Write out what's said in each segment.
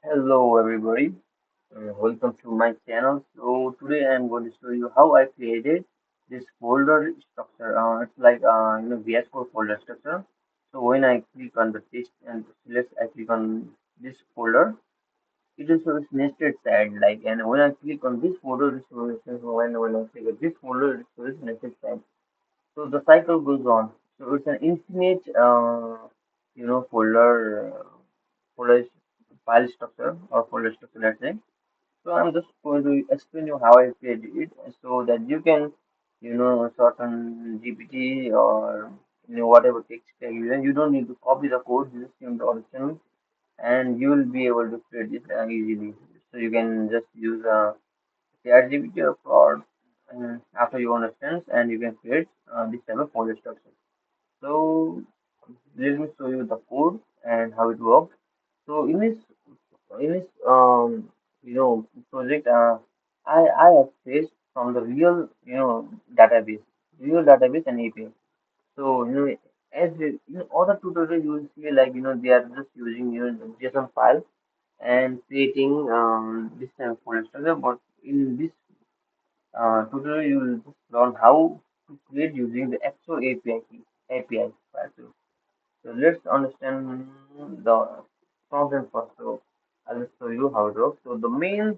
Hello everybody, welcome to my channel. So today I'm going to show you how I created this folder structure. It's like VS Code folder structure. So when I click on the text and select, I click on this folder. It is sort of nested side like, and when I click on this folder, it shows when I click on this folder, it shows nested side. So the cycle goes on. So it's an infinite, folder file structure or folder structure. Let's say. So I'm just going to explain you how I created it so that you can, shorten GPT or whatever text tag you use. You don't need to copy the code, you just use the original and you will be able to create it easily. So you can just use ChatGPT or Claude after you understand and you can create this type of folder structure. So let me show you the code and how it works. So in this project, I have faced from the database, real database and API. So as in other tutorials you will see like they are just using the JSON file and creating this type of folder structure. But in this tutorial you will just learn how to create using the actual API file. So let's understand the front first. So I'll just show you how it works. So the main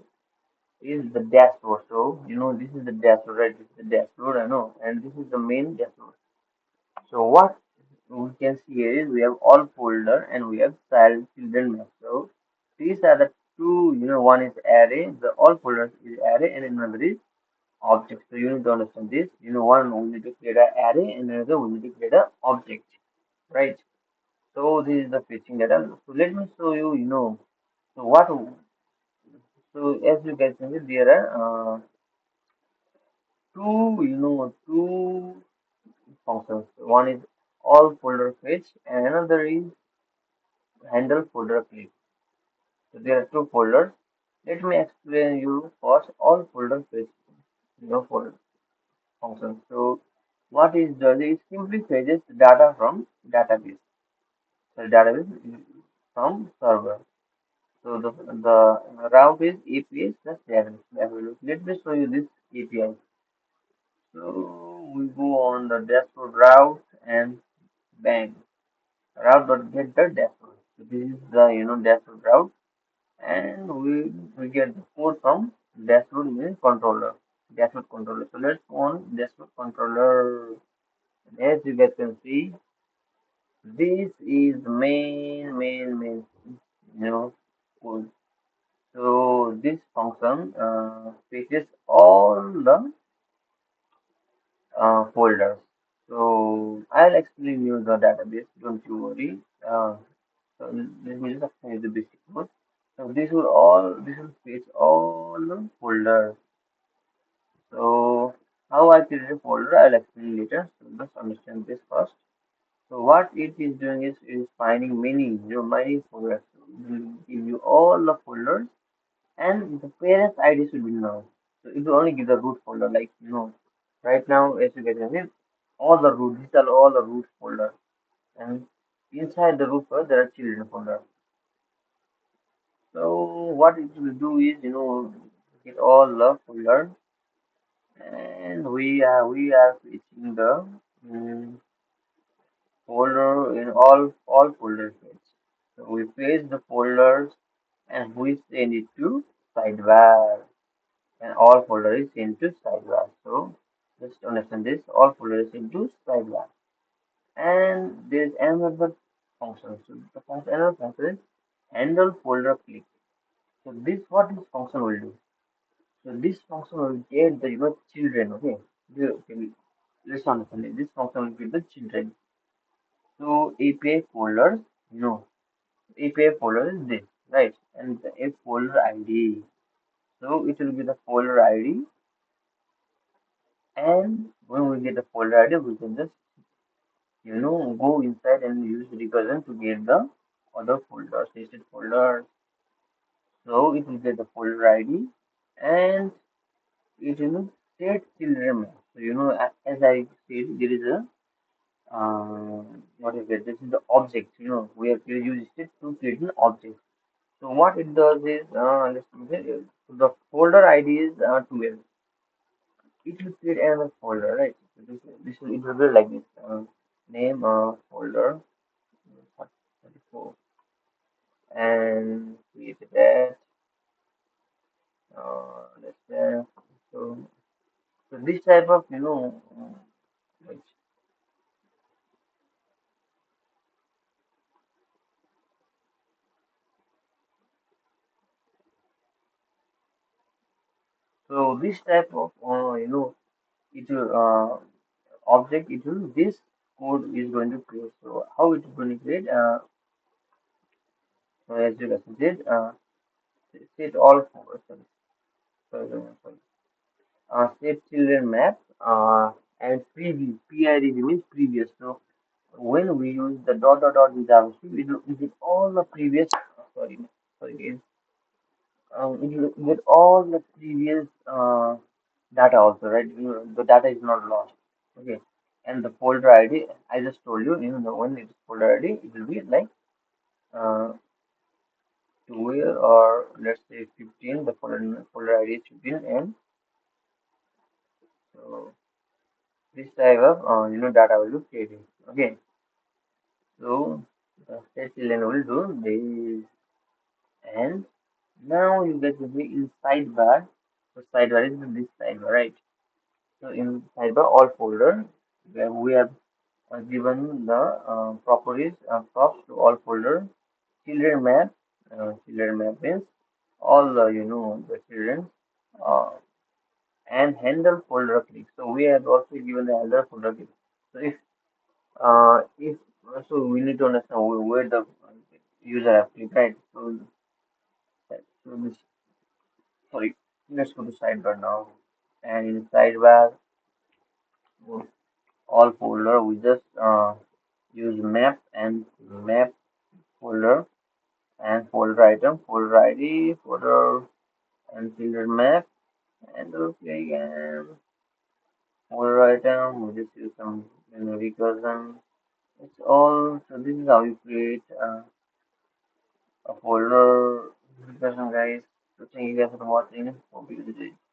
is the dashboard. So this is the dashboard, right? This is the dashboard, I know, and this is the main dashboard. So what we can see here is we have all folder and we have child children map. So these are the two. One is array. The all folders is array, and another is object. So you need to understand this. One we need to create an array, and another we need to create an object, right? So this is the fetching data. So let me show you. So what? So as you can see, there are two functions. One is all folder fetch, and another is handle folder click. So there are two folders. Let me explain you first all folder fetch. Folder function. So what it does is simply fetches data from database. So database from server. So the route is API plus database. Let me show you this API. So we go on the dashboard route and bang. Route.get the dashboard. So this is the dashboard route and we get the code from dashboard means controller. Dashboard controller. So let's go on dashboard controller. As you guys can see, this is the main code. So this function fetches all the folders. So I'll explain you the database. Don't you worry. So let me just explain you the basic code. So this will fetch all the folders. So how I create a folder, I'll explain later. So let's understand this first. So what it is doing is finding many folders. So it will give you all the folders and the parent's ID should be known. So it will only give the root folder, like right now as you can see, all the root, these are all the root folder, and inside the root folder there are children folder. So what it will do is get all the folder, and we are fetching the folder in all folder page. So we fetch the folders and we send it to sidebar. And all folder is into sidebar. So just understand this, all folder is into sidebar. And there is another function. So another function is handle folder click. So this what this function will do. So this function will get the children. Okay. Okay, let's understand it. This function will get the children. So API folders, API folder is this, right? And the a folder ID. So it will be the folder ID, and when we get the folder ID, we can just go inside and use recursion to get the other folders, listed folders. So it will get the folder ID, and it will set children. So as I said, there is a what is it? This is the object. We have to use it to create an object. So what it does is, the folder ID is 12. It will create another folder, right? So it will be like this. Name folder 34 and create that. Let's say so. So this type of like, so this type of it will object it will this code is going to create. So how it is going to create? So as you guys did, set all for sorry, set children map and previous PID means previous. So when we use the dot dot dot with JavaScript, it will get all the previous. Sorry, it will get all the previous data also, right? The data is not lost. Okay, and the folder ID, I just told you, when it is folder ID, it will be like uh, 12 or let's say 15. The folder ID is 15, and so this type of data will be created. Okay, so the state children will do this, and now you get to be in sidebar. So sidebar is this sidebar, right? So in sidebar all folder, where we have given the properties props to all folder. Children map means all the the children uh, and handle folder click. So we have also given the handle folder click. So if so we need to understand where the user have clicked, right? So this sorry, let's go to sidebar now. And in sidebar all folder we just use map and map folder and folder item, folder ID, folder and children map and okay and folder item. We just use some recursion. It's all. So this is how you create a folder recursion, guys. So thank you guys for watching. Hope you enjoyed.